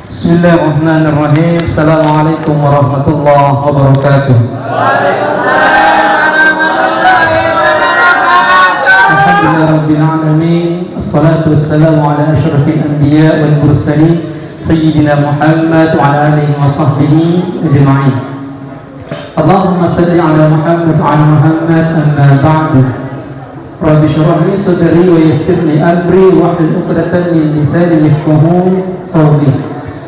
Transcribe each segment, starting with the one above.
Bismillahirrahmanirrahim. Assalamualaikum warahmatullahi wabarakatuh. Alhamdulillah rabbil alamin. Assalatu wassalamu ala asyrafil anbiya wal mursalin sayyidina Muhammad wa ala alihi wa sahbihi ajma'in. Allahumma salli ala Muhammad wa ala Muhammad, amma ba'du. Rabbi shrah li sadri wa yassir li amri wahlul 'uqdatam min lisani yafqahu qawli.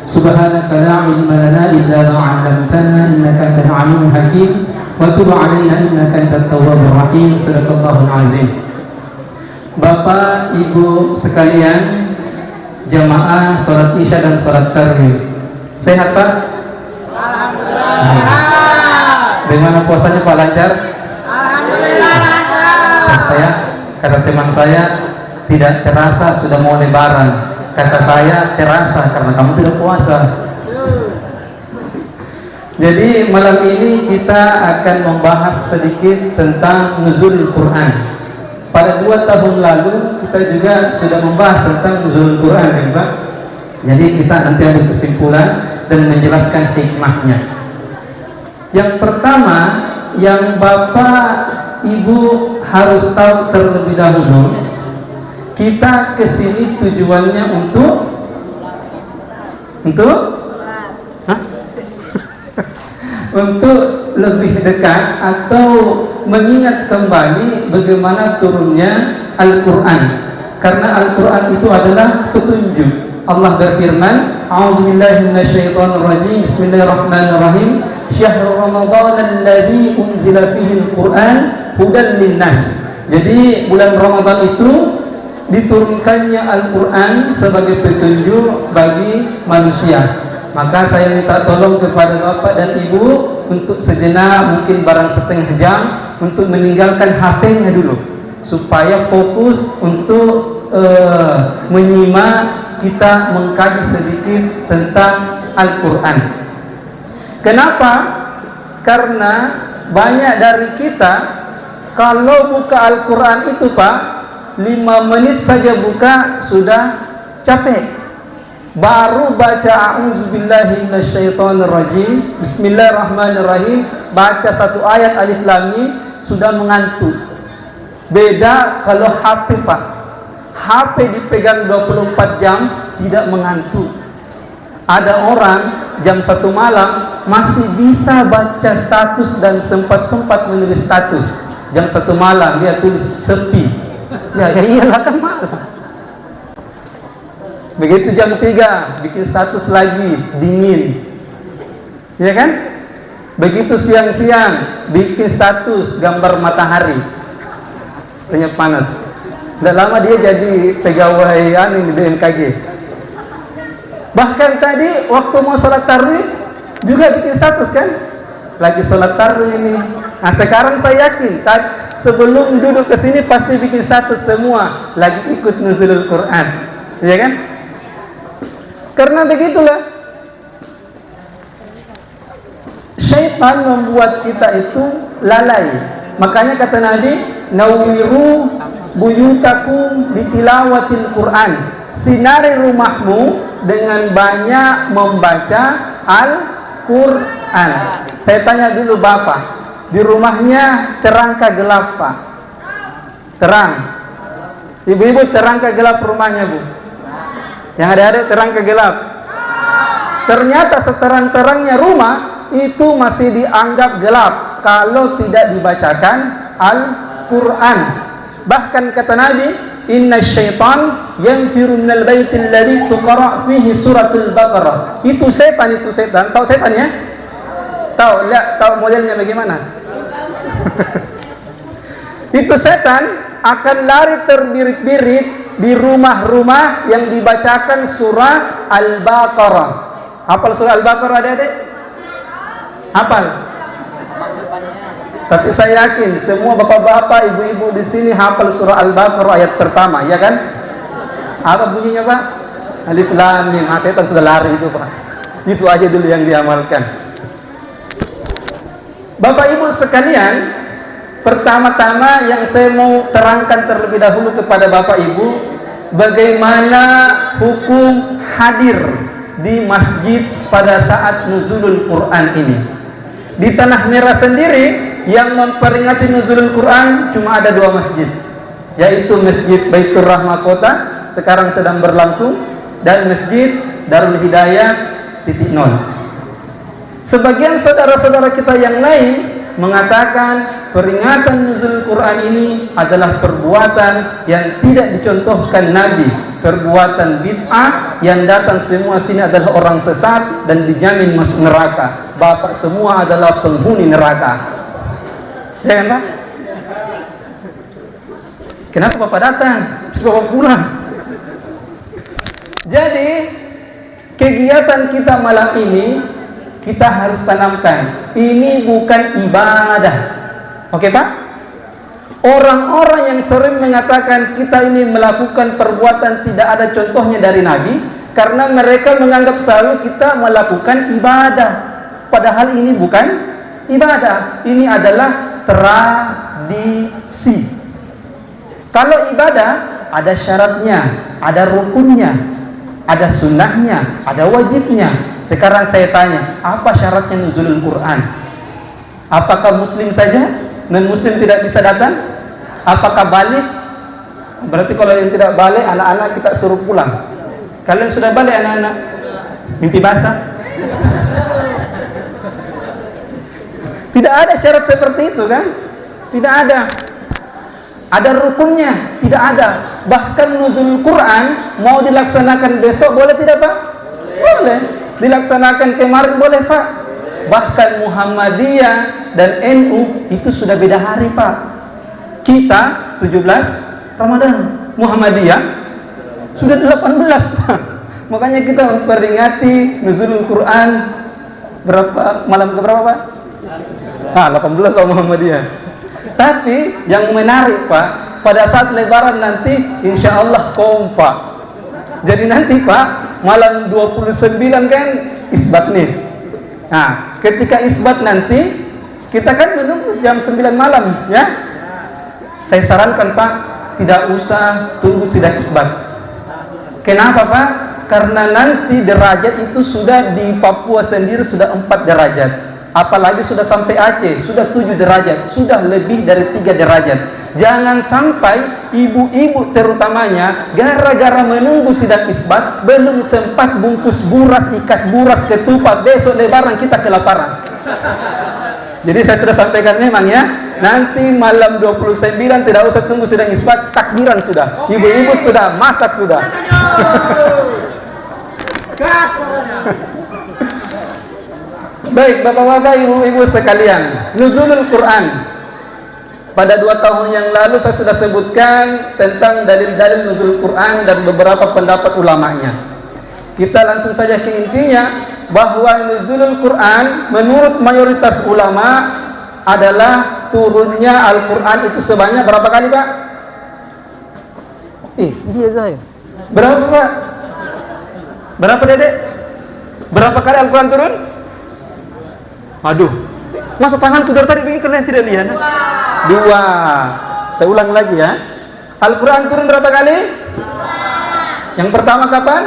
Subhanaka la ilma lana illa ma 'allamtana innaka antal 'alimul hakim wa tub 'alaina innaka antat tawwabur rahim. Shadaqallahul 'azim. Bapak, Ibu sekalian, jamaah salat Isya dan salat tarawih. Sehat, Pak? Alhamdulillah. Bagaimana puasanya, Pak? Lancar? Alhamdulillah. Kata teman saya, tidak terasa sudah mau lebaran. Kata saya, terasa karena kamu tidak puasa. Jadi malam ini kita akan membahas sedikit tentang nuzul Quran. Pada 2 tahun lalu kita juga sudah membahas tentang nuzul Quran, ya Pak. Jadi kita nanti ada kesimpulan dan menjelaskan hikmahnya. Yang pertama, yang Bapak Ibu harus tahu terlebih dahulu, kita kesini tujuannya untuk untuk lebih dekat atau mengingat kembali bagaimana turunnya Al-Quran. Karena Al-Quran itu adalah petunjuk. Allah berfirman, A'udzubillahi minasyaitonirrajim, Bismillahirrahmanirrahim, Syahrul Ramadan alladzi unzila fihi Al-Quran hudan linnas. Jadi bulan Ramadan itu diturunkannya Al-Quran sebagai petunjuk bagi manusia. Maka saya minta tolong kepada Bapak dan Ibu untuk sejenak, mungkin barang setengah jam, untuk meninggalkan HP-nya dulu, supaya fokus untuk menyimak kita mengkaji sedikit tentang Al-Quran. Kenapa? Karena banyak dari kita kalau buka Al-Quran itu, Pak, 5 menit saja buka sudah capek. Baru baca a'udzubillahi minasyaitonirrajim, bismillahirrahmanirrahim, baca 1 ayat alif lam mim sudah mengantuk. Beda kalau HP, Pak. HP dipegang 24 jam tidak mengantuk. Ada orang jam 1 malam masih bisa baca status dan sempat-sempat menulis status. Jam 1 malam dia tulis sepi. Ya iyalah kan malam. Begitu jam 3 bikin status lagi, dingin. Ya kan? Begitu siang-siang bikin status gambar matahari. Ternyata panas. Tidak lama dia jadi pegawai di BMKG. Bahkan tadi waktu mau sholat tarawih juga bikin status kan? Lagi sholat tarawih ini. Nah sekarang saya yakin sebelum duduk ke sini pasti bikin status semua lagi ikut nuzulul Quran. Ya kan? Karena begitulah syaitan membuat kita itu lalai. Makanya kata Nabi, nawiru buyutakum bitilawatil Quran. Sinari rumahmu dengan banyak membaca Al-Quran. Saya tanya dulu Bapak, di rumahnya terang ke gelap, Pak? Terang. Ibu-ibu terang ke gelap rumahnya, Bu? Yang ada terang ke gelap. Ternyata seterang-terangnya rumah itu masih dianggap gelap kalau tidak dibacakan Al-Quran. Bahkan kata Nabi, inna syaitan yanfiru minal baitil ladzi tuqra fihi suratul Baqarah. Itu setan. Tahu setan ya? Tahu? Lihat, tahu modelnya bagaimana? Itu setan akan lari terbirit-birit di rumah-rumah yang dibacakan surah Al-Baqarah. Hafal surah Al-Baqarah, adik-adik? Hafal? Tapi saya yakin semua bapak-bapak, ibu-ibu di sini hafal surah Al-Baqarah ayat pertama, ya kan? Apa bunyinya, Pak? Alif lam mim. Setan sudah lari itu, Pak. Itu aja dulu yang diamalkan. Bapak Ibu sekalian, pertama-tama yang saya mau terangkan terlebih dahulu kepada Bapak Ibu, bagaimana hukum hadir di masjid pada saat nuzulul Quran ini. Di Tanah Merah sendiri yang memperingati nuzulul Quran cuma ada 2 masjid, yaitu Masjid Baitur Rahmah Kota sekarang sedang berlangsung, dan Masjid Darul Hidayah titik nol. Sebagian saudara-saudara kita yang lain mengatakan peringatan nuzul Quran ini adalah perbuatan yang tidak dicontohkan Nabi, perbuatan bid'ah yang datang semua sini adalah orang sesat dan dijamin masuk neraka. Bapak semua adalah penghuni neraka. Jangan Pak? Kenapa Bapak datang? Bapak pulang. Jadi kegiatan kita malam ini kita harus tanamkan, ini bukan ibadah. Oke Pak? Orang-orang yang sering mengatakan kita ini melakukan perbuatan tidak ada contohnya dari Nabi, karena mereka menganggap selalu kita melakukan ibadah. Padahal ini bukan ibadah, ini adalah tradisi. Kalau ibadah ada syaratnya, ada rukunnya, ada sunnahnya, ada wajibnya. Sekarang saya tanya, apa syaratnya nuzulul Quran? Apakah muslim saja? Non-muslim tidak bisa datang? Apakah balik? Berarti kalau yang tidak balik, anak-anak kita suruh pulang. Kalian sudah balik anak-anak? Mimpi basah? Tidak ada syarat seperti itu kan? Tidak ada. Ada rukunnya? Tidak ada. Bahkan nuzul Quran mau dilaksanakan besok boleh tidak Pak? Boleh. Dilaksanakan kemarin boleh Pak. Bahkan Muhammadiyah dan NU itu sudah beda hari Pak. Kita 17 Ramadan, Muhammadiyah sudah 18 Pak. Makanya kita memperingati nuzulul Quran berapa malam ke berapa Pak? 18 Pak Muhammadiyah. Tapi yang menarik Pak, pada saat lebaran nanti insya Allah kompak. Jadi nanti Pak, malam 29 kan isbat nih. Nah, ketika isbat nanti kita kan menunggu jam 9 malam ya. Saya sarankan Pak, tidak usah tunggu sidang isbat. Kenapa Pak? Karena nanti derajat itu sudah di Papua sendiri sudah 4 derajat. Apalagi sudah sampai Aceh, sudah 7 derajat, sudah lebih dari 3 derajat. Jangan sampai ibu-ibu terutamanya gara-gara menunggu sidang isbat belum sempat bungkus buras, ikat buras, ketupat, besok lebaran kita kelaparan. Jadi saya sudah sampaikan memang ya, nanti malam 29 tidak usah tunggu sidang isbat, takbiran sudah. Ibu-ibu sudah masak sudah. Baik Bapak-bapak, Ibu-ibu sekalian, nuzulul Quran. Pada 2 tahun yang lalu saya sudah sebutkan tentang dalil-dalil nuzul Quran dan beberapa pendapat ulamanya. Kita langsung saja ke intinya, bahwa nuzulul Quran menurut mayoritas ulama adalah turunnya Al-Quran itu sebanyak berapa kali Pak? Dia saya. Berapa Pak? Berapa Dedek? Berapa kali Al-Quran turun? Aduh, masa tanganku dari tadi begini kalian tidak lihat? 2. Saya ulang lagi ya. Al-Quran turun berapa kali? Yang pertama kapan?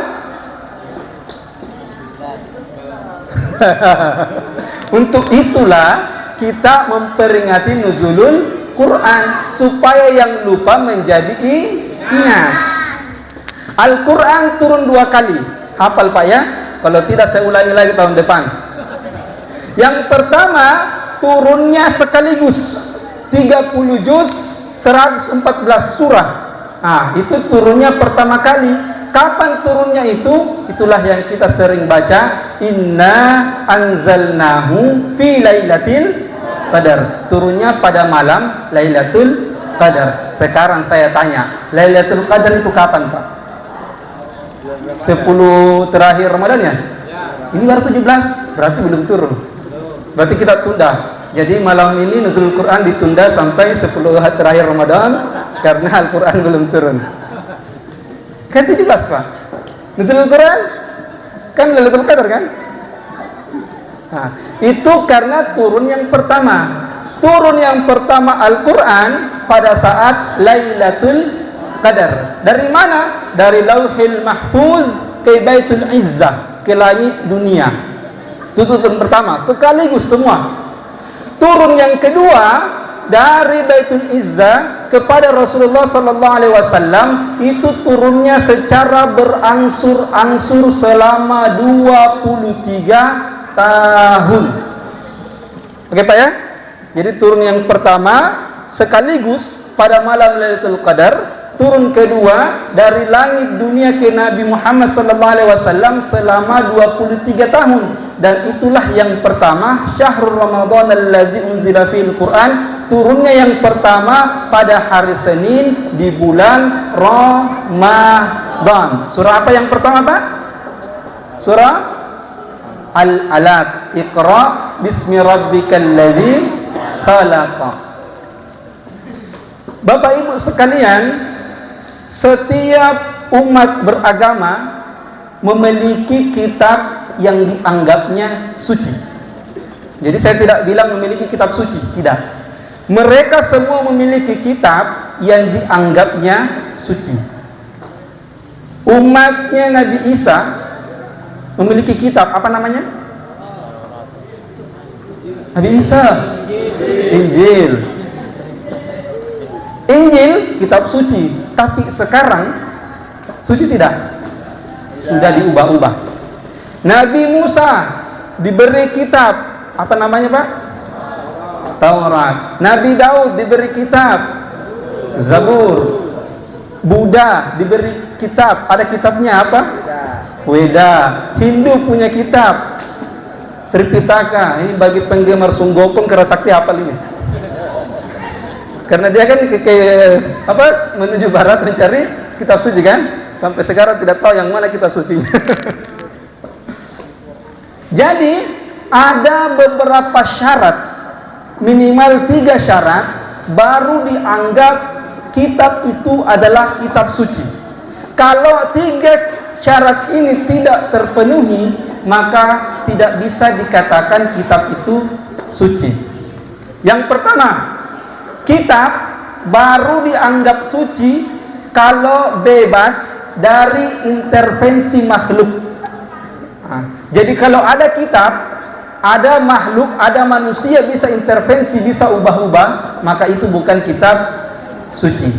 Untuk itulah kita memperingati nuzulul Quran supaya yang lupa menjadi ingat. Al-Quran turun 2 kali. Hafal Pak ya? Kalau tidak saya ulangi lagi tahun depan. Yang pertama turunnya sekaligus 30 juz 114 surah. Nah, itu turunnya pertama kali. Kapan turunnya itu? Itulah yang kita sering baca, Inna anzalnahu fi lailatul qadar. Turunnya pada malam Lailatul Qadar. Sekarang saya tanya, Lailatul Qadar itu kapan Pak? 10 terakhir Ramadan ya? Ini baru 17, berarti belum turun. Berarti kita tunda. Jadi malam ini nuzul Quran ditunda sampai 10 hari terakhir Ramadan karena Al-Quran belum turun. Kan 17 Pak. Nuzul Quran kan Lailatul Qadar kan? Nah, itu karena turun yang pertama. Turun yang pertama Al-Quran pada saat Lailatul Qadar. Dari mana? Dari Lauhil Mahfuz ke Baitul Izzah, ke langit dunia. Itu turun pertama, sekaligus semua. Turun yang kedua dari Baitul Izzah kepada Rasulullah sallallahu alaihi wasallam, itu turunnya secara berangsur-angsur selama 23 tahun. Oke Pak ya? Jadi turun yang pertama sekaligus pada malam Lailatul Qadar, turun kedua dari langit dunia ke Nabi Muhammad sallallahu alaihi wasallam selama 23 tahun, dan itulah yang pertama Syahrul Ramadan allazi unzila fil Quran, turunnya yang pertama pada hari Senin di bulan Ramadan. Surah apa yang pertama Pak? Surah Al-Alaq. Iqra bismi rabbikal ladzi khalaq. Bapak Ibu sekalian, setiap umat beragama memiliki kitab yang dianggapnya suci. Jadi saya tidak bilang memiliki kitab suci, tidak. Mereka semua memiliki kitab yang dianggapnya suci. Umatnya Nabi Isa memiliki kitab, apa namanya? Nabi Isa, Injil. Injil kitab suci, tapi sekarang suci tidak? Sudah diubah-ubah. Nabi Musa diberi kitab, apa namanya Pak? Taurat. Nabi Daud diberi kitab Zabur. Buddha diberi kitab, ada kitabnya apa? Weda. Hindu punya kitab Tripitaka. Ini bagi penggemar Sunggokong Kerasakti hafal ini. Karena dia kan menuju barat mencari kitab suci kan? Sampai sekarang tidak tahu yang mana kitab sucinya. Jadi ada beberapa syarat, minimal 3 syarat baru dianggap kitab itu adalah kitab suci. Kalau 3 syarat ini tidak terpenuhi, maka tidak bisa dikatakan kitab itu suci. Yang pertama, kitab baru dianggap suci kalau bebas dari intervensi makhluk. Jadi kalau ada kitab, ada makhluk, ada manusia bisa intervensi, bisa ubah-ubah, maka itu bukan kitab suci.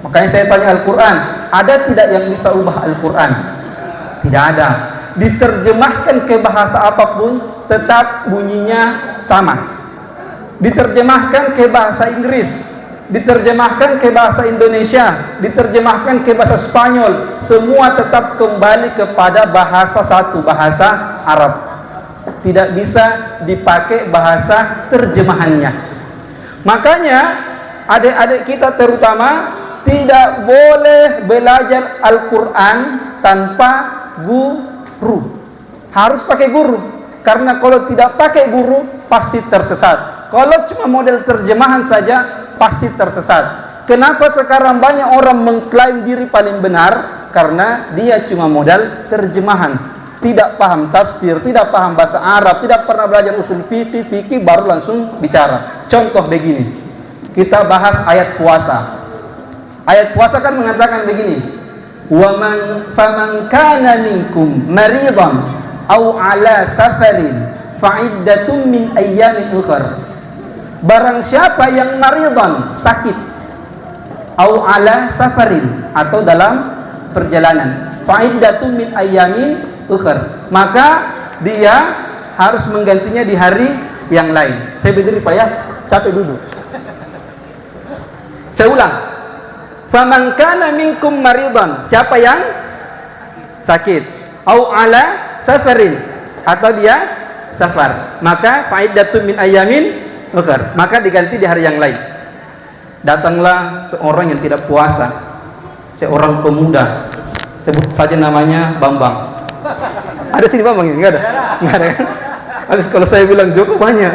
Makanya saya tanya Al-Quran, ada tidak yang bisa ubah Al-Quran? Tidak ada. Diterjemahkan ke bahasa apapun, tetap bunyinya sama. Diterjemahkan ke bahasa Inggris, diterjemahkan ke bahasa Indonesia, diterjemahkan ke bahasa Spanyol, semua tetap kembali kepada bahasa satu, bahasa Arab. Tidak bisa dipakai bahasa terjemahannya. Makanya adik-adik kita terutama tidak boleh belajar Al-Quran tanpa guru. Harus pakai guru, karena kalau tidak pakai guru pasti tersesat. Kalau cuma model terjemahan saja pasti tersesat. Kenapa sekarang banyak orang mengklaim diri paling benar? Karena dia cuma modal terjemahan, tidak paham tafsir, tidak paham bahasa Arab, tidak pernah belajar usul fikih baru langsung bicara. Contoh begini, kita bahas ayat puasa. Ayat puasa kan mengatakan begini, faman kana minkum maridan aw ala safarin fa'iddatun min ayyamin ukhra. Barang siapa yang maridan, sakit, au ala safarin, atau dalam perjalanan, fa'iddatun min ayyamin ukhra, maka dia harus menggantinya di hari yang lain. Saya berdiri Pak ya, capek dulu. Saya ulang. Faman kana minkum maridan, siapa yang sakit, au ala safarin, atau dia safar, maka fa'iddatun min ayyamin ukhra, maka diganti di hari yang lain. Datanglah seorang yang tidak puasa, seorang pemuda, sebut saja namanya Bambang. Ada sini Bambang ini? Enggak ada? Enggak ada kan? Habis kalau saya bilang Joko banyak.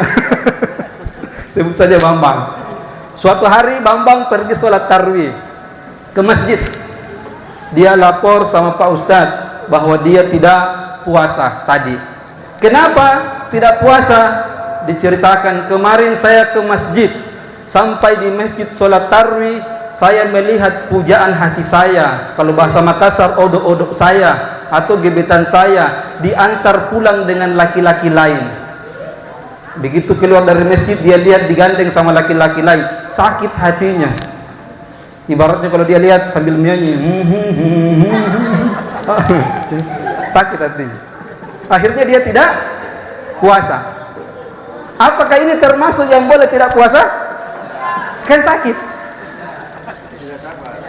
Sebut saja Bambang. Suatu hari Bambang pergi sholat tarawih ke masjid. Dia lapor sama Pak Ustadz bahwa dia tidak puasa tadi. Kenapa tidak puasa? Diceritakan, kemarin saya ke masjid, sampai di masjid sholat tarawih, saya melihat pujaan hati saya, kalau bahasa Makassar odok-odok saya atau gebetan saya diantar pulang dengan laki-laki lain. Begitu keluar dari masjid dia lihat digandeng sama laki-laki lain, sakit hatinya. Ibaratnya kalau dia lihat sambil menyanyi, sakit hatinya. Akhirnya dia tidak puasa. Apakah ini termasuk yang boleh tidak puasa? Kan sakit.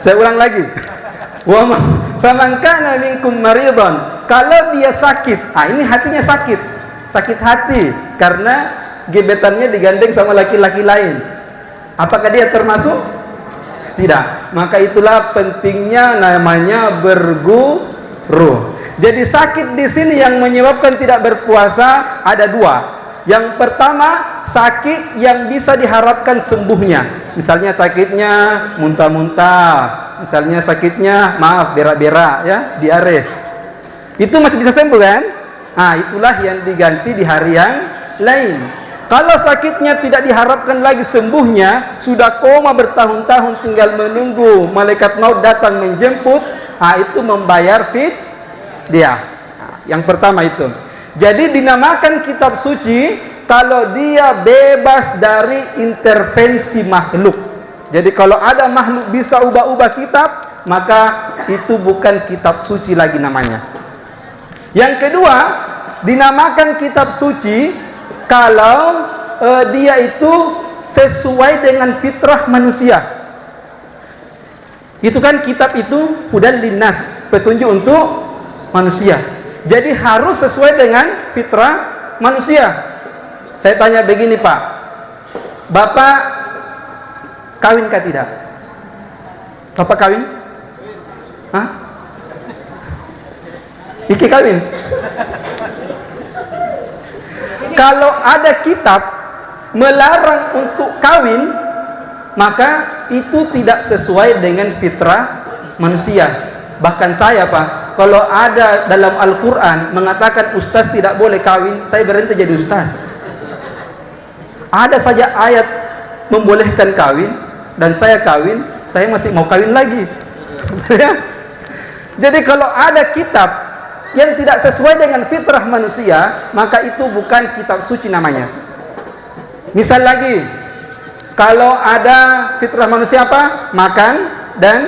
Saya ulang lagi. Wa faman kana minkum maridan, kalau dia sakit, ini hatinya sakit. Sakit hati karena gebetannya digandeng sama laki-laki lain. Apakah dia termasuk? Tidak. Maka itulah pentingnya namanya berguru. Jadi sakit di sini yang menyebabkan tidak berpuasa ada dua. Yang pertama, sakit yang bisa diharapkan sembuhnya. Misalnya sakitnya muntah-muntah, misalnya sakitnya berak-berak ya, diare. Itu masih bisa sembuh kan? Itulah yang diganti di hari yang lain. Kalau sakitnya tidak diharapkan lagi sembuhnya, sudah koma bertahun-tahun tinggal menunggu malaikat maut datang menjemput, itu membayar fidyah. Yang pertama itu. Jadi dinamakan kitab suci kalau dia bebas dari intervensi makhluk. Jadi kalau ada makhluk bisa ubah-ubah kitab, maka itu bukan kitab suci lagi namanya. Yang kedua, dinamakan kitab suci kalau dia itu sesuai dengan fitrah manusia. Itu kan kitab itu hudan linnas, petunjuk untuk manusia. Jadi harus sesuai dengan fitrah manusia. Saya tanya begini Pak, Bapak kawin kah tidak? Bapak kawin? Iki kawin? Kalau ada kitab melarang untuk kawin, maka itu tidak sesuai dengan fitrah manusia. Bahkan saya Pak, kalau ada dalam Al-Quran mengatakan ustaz tidak boleh kawin, saya berhenti jadi ustaz. Ada saja ayat membolehkan kawin, dan saya kawin, saya masih mau kawin lagi. Jadi kalau ada kitab yang tidak sesuai dengan fitrah manusia, maka itu bukan kitab suci namanya. Misal lagi, kalau ada fitrah manusia apa? Makan dan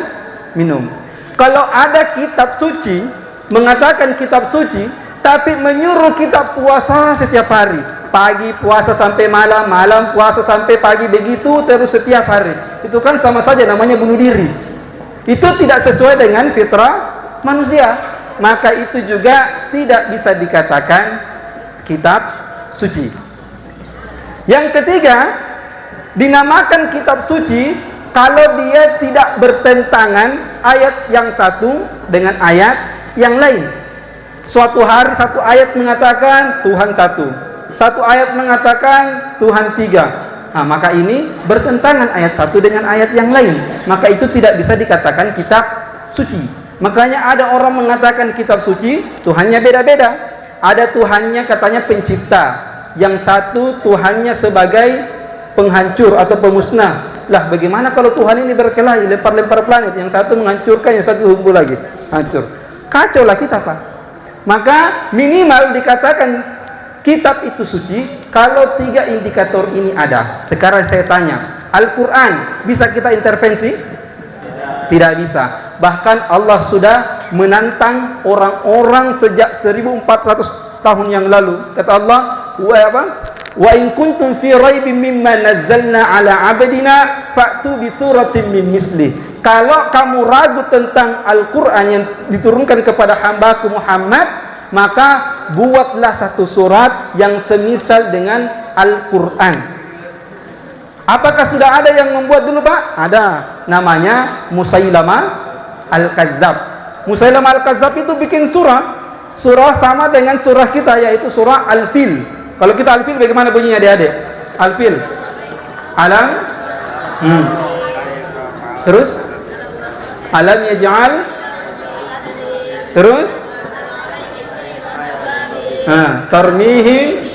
minum. Kalau ada kitab suci, mengatakan kitab suci, tapi menyuruh kita puasa setiap hari. Pagi puasa sampai malam, malam puasa sampai pagi, begitu terus setiap hari. Itu kan sama saja namanya bunuh diri. Itu tidak sesuai dengan fitrah manusia. Maka itu juga tidak bisa dikatakan kitab suci. Yang ketiga, dinamakan kitab suci kalau dia tidak bertentangan ayat yang satu dengan ayat yang lain. Suatu hari satu ayat mengatakan Tuhan satu, satu ayat mengatakan Tuhan tiga. Maka ini bertentangan ayat satu dengan ayat yang lain. Maka itu tidak bisa dikatakan kitab suci. Makanya ada orang mengatakan kitab suci, Tuhannya beda-beda. Ada Tuhannya katanya pencipta, yang satu Tuhannya sebagai penghancur atau pemusnah. Lah bagaimana kalau Tuhan ini berkelahi, lempar-lempar planet, yang satu menghancurkan, yang satu tumbuh lagi hancur. Kacau lah kita Pak. Maka minimal dikatakan kitab itu suci kalau tiga indikator ini ada. Sekarang saya tanya, Al-Quran bisa kita intervensi? Tidak bisa. Bahkan Allah sudah menantang orang-orang sejak 1400 tahun yang lalu. Kata Allah, wa in kuntum fi raibin mimma nazzalna ala abdina fa'tu bi suratin min misli. Kalau kamu ragu tentang Al-Quran yang diturunkan kepada hambaku Muhammad, maka buatlah satu surat yang semisal dengan Al-Quran. Apakah sudah ada yang membuat dulu Pak? Ada. Namanya Musailamah Al-Kadzab. Musailamah Al-Kadzab itu bikin surah. Surah sama dengan surah kita, yaitu surah Al-Fil. Kalau kita Al-Fil bagaimana bunyinya adik-adik? Al-Fil. Alam. Terus? Alam yaj'al. Terus? Tarmihim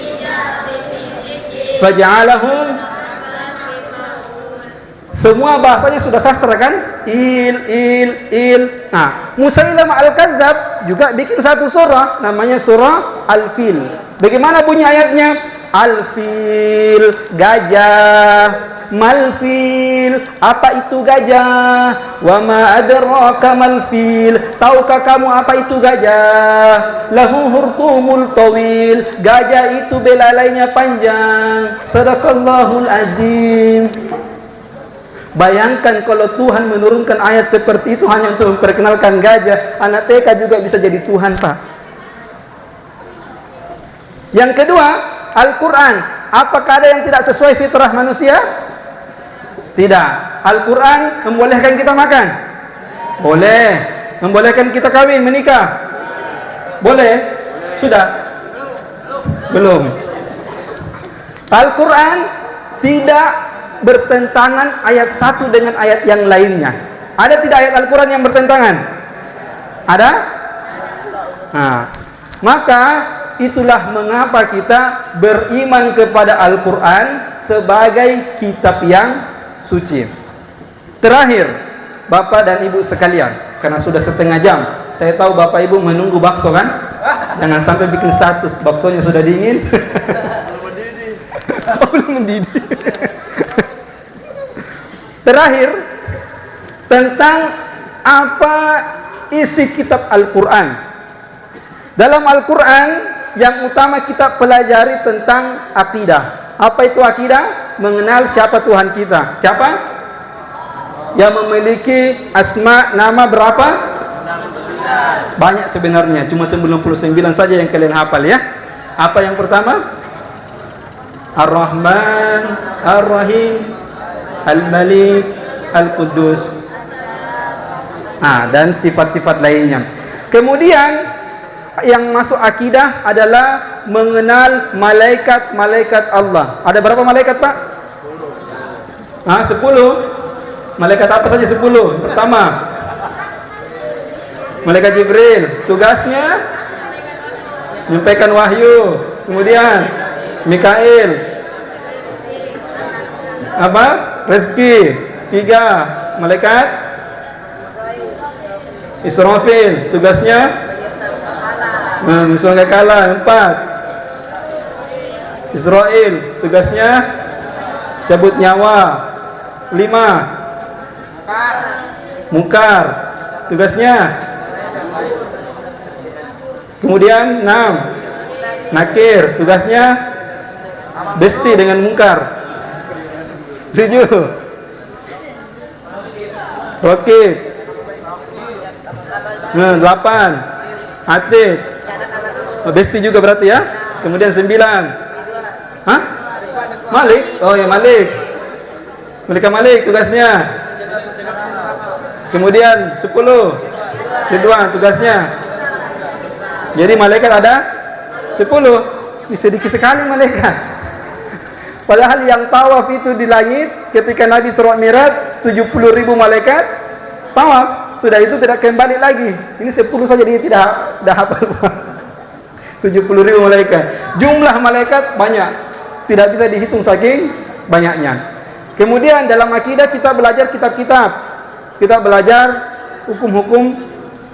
faj'alahum Semua bahasanya sudah sastra kan? Il. Nah, Musailamah Al-Kazzab juga bikin satu surah, namanya surah Al-Fil. Bagaimana bunyi ayatnya? Al-Fil, gajah. Malfil, apa itu gajah? Wa ma adraka malfil, tahukah kamu apa itu gajah? Lahu hurtumul tawil, gajah itu belalainya panjang. Sadaqallahul azim. Bayangkan kalau Tuhan menurunkan ayat seperti itu hanya untuk memperkenalkan gajah, anak TK juga bisa jadi Tuhan, Pak. Yang kedua, Al-Quran. Apakah ada yang tidak sesuai fitrah manusia? Tidak. Al-Quran membolehkan kita makan? Boleh. Membolehkan kita kawin, menikah? Boleh? Sudah? Belum. Al-Quran tidak bertentangan ayat satu dengan ayat yang lainnya. Ada tidak ayat Al-Quran yang bertentangan? Ada? Nah, maka itulah mengapa kita beriman kepada Al-Quran sebagai kitab yang suci. Terakhir, Bapak dan Ibu sekalian, karena sudah setengah jam, saya tahu Bapak Ibu menunggu bakso kan? Jangan sampai bikin status baksonya sudah dingin. Belum mendidih. Terakhir, tentang apa isi kitab Al-Quran. Dalam Al-Quran yang utama kita pelajari tentang akidah. Apa itu akidah? Mengenal siapa Tuhan kita. Siapa? Yang memiliki asma, nama berapa? Banyak sebenarnya, cuma 99 saja yang kalian hafal ya. Apa yang pertama? Ar-Rahman, Ar-Rahim, Al-Malik, Al-Qudus. Dan sifat-sifat lainnya. Kemudian yang masuk akidah adalah mengenal malaikat-malaikat Allah. Ada berapa malaikat, Pak? 10. Malaikat apa saja 10? Pertama, malaikat Jibril, tugasnya menyampaikan wahyu. Kemudian Mikail, apa? Rezeki. 3, malaikat Israfil, tugasnya sangkakala. 4, Israel, tugasnya cabut nyawa. 5, Mungkar, tugasnya. Kemudian 6, Nakir, tugasnya besti dengan mungkar. 7, Rokib. 8, Atik. Besti juga berarti ya. Kemudian 9, Malik. Oh ya, Malik. Malik tugasnya. Kemudian 10, Ridwan tugasnya. Jadi malaikat ada 10. Ini sedikit sekali malaikat. Padahal yang tawaf itu di langit ketika Nabi Isra Mi'raj 70.000 malaikat tawaf. Sudah itu tidak kembali lagi. Ini 10 saja dia tidak hafal. 70.000 malaikat. Jumlah malaikat banyak. Tidak bisa dihitung saking banyaknya. Kemudian dalam akidah kita belajar kitab-kitab. Kita belajar hukum-hukum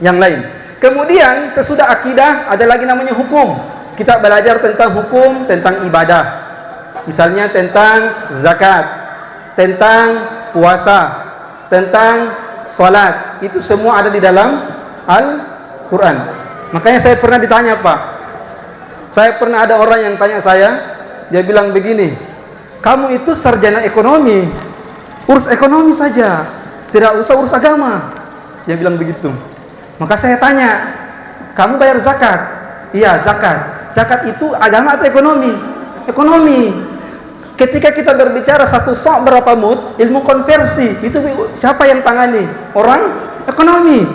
yang lain. Kemudian sesudah akidah ada lagi namanya hukum. Kita belajar tentang hukum, tentang ibadah. Misalnya tentang zakat, tentang puasa, tentang salat. Itu semua ada di dalam Al-Quran. Makanya saya pernah ditanya, Pak. Saya pernah ada orang yang tanya saya, dia bilang begini, kamu itu sarjana ekonomi, urus ekonomi saja, tidak usah urus agama. Dia bilang begitu. Maka saya tanya, kamu bayar zakat? Iya, zakat. Zakat itu agama atau ekonomi? Ekonomi. Ketika kita berbicara satu sok berapa mud, ilmu konversi, itu siapa yang tangani? Orang ekonomi.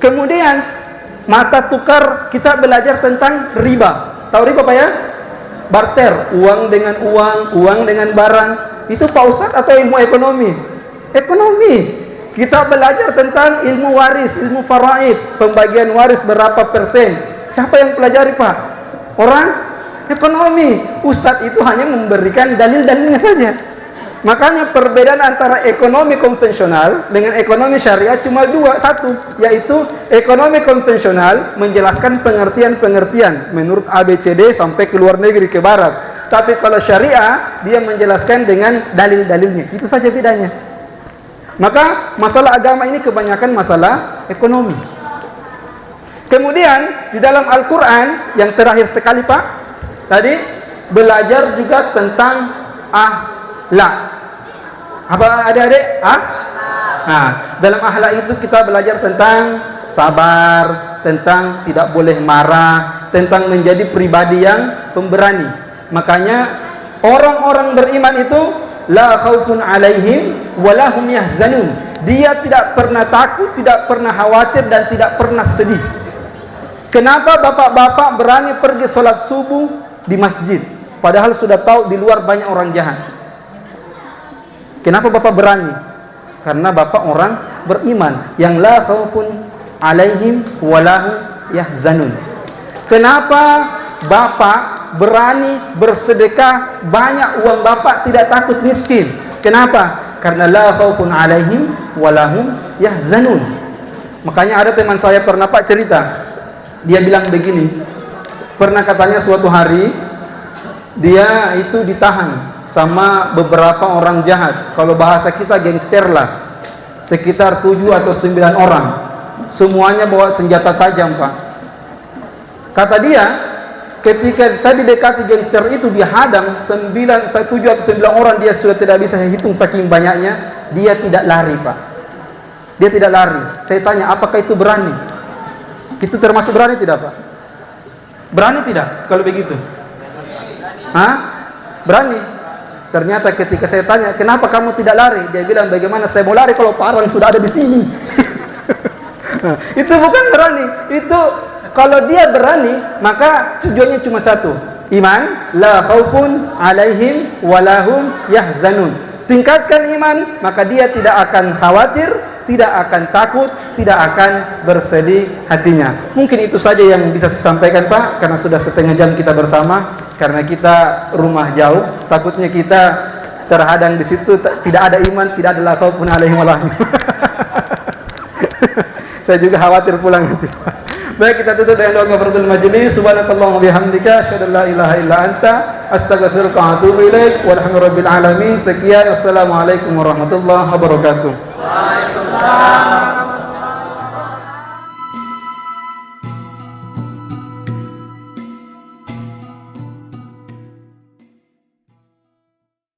Kemudian mata tukar, kita belajar tentang riba. Tahu riba Pak ya? Barter, uang dengan uang, uang dengan barang. Itu Pak Ustadz atau ilmu ekonomi? Ekonomi. Kita belajar tentang ilmu waris, ilmu faraid, pembagian waris berapa persen. Siapa yang pelajari Pak? Orang ekonomi. Ustadz itu hanya memberikan dalil-dalilnya saja. Makanya perbedaan antara ekonomi konvensional dengan ekonomi syariah cuma satu, yaitu ekonomi konvensional menjelaskan pengertian-pengertian menurut ABCD sampai ke luar negeri, ke barat. Tapi kalau syariah, dia menjelaskan dengan dalil-dalilnya. Itu saja bedanya. Maka masalah agama ini kebanyakan masalah ekonomi. Kemudian di dalam Al-Quran yang terakhir sekali Pak, tadi belajar juga tentang akhlak. Apa adik-adik? Nah, dalam akhlak itu kita belajar tentang sabar, tentang tidak boleh marah, tentang menjadi pribadi yang pemberani. Makanya orang-orang beriman itu la khaufun alaihim wala hum yahzanun. Dia tidak pernah takut, tidak pernah khawatir, dan tidak pernah sedih. Kenapa bapak-bapak berani pergi sholat subuh di masjid, padahal sudah tahu di luar banyak orang jahat? Kenapa bapak berani? Karena bapak orang beriman yang la khaufun alaihim wala yahzanun. Kenapa bapak berani bersedekah banyak uang bapak, tidak takut miskin? Kenapa? Karena la khaufun alaihim wala yahzanun. Makanya ada teman saya pernah Pak cerita, dia bilang begini, pernah katanya suatu hari dia itu ditahan sama beberapa orang jahat. Kalau bahasa kita gangster lah, sekitar 7 atau 9 orang, semuanya bawa senjata tajam Pak. Kata dia, ketika saya didekati gangster itu, dia hadang 7 atau 9 orang, dia sudah tidak bisa hitung saking banyaknya. Dia tidak lari Pak, dia tidak lari. Saya tanya, apakah itu berani? Itu termasuk berani tidak Pak? Berani tidak kalau begitu? Berani. Ternyata ketika saya tanya, kenapa kamu tidak lari? Dia bilang, bagaimana saya mau lari kalau Pak Arwan sudah ada di sini? Itu bukan berani. Itu kalau dia berani, maka tujuannya cuma satu, iman, la khaufun alaihim walahum yahzanun. Tingkatkan iman, maka dia tidak akan khawatir, tidak akan takut, tidak akan bersedih hatinya. Mungkin itu saja yang bisa saya sampaikan Pak, karena sudah setengah jam kita bersama. Karena kita rumah jauh, takutnya kita terhadang di situ, tidak ada iman, tidak ada la khaufun alaihim walahum. Saya juga khawatir pulang nanti. Baik, kita tutup dengan doa kafaratul majelis. Subhanakallahumma bihamdika asyhadu an la ilaha illa anta astaghfiruka wa atubu ilaik. Walhamdulillahirabbil alamin. Sekian, assalamualaikum warahmatullahi wabarakatuh. Waalaikumsalam.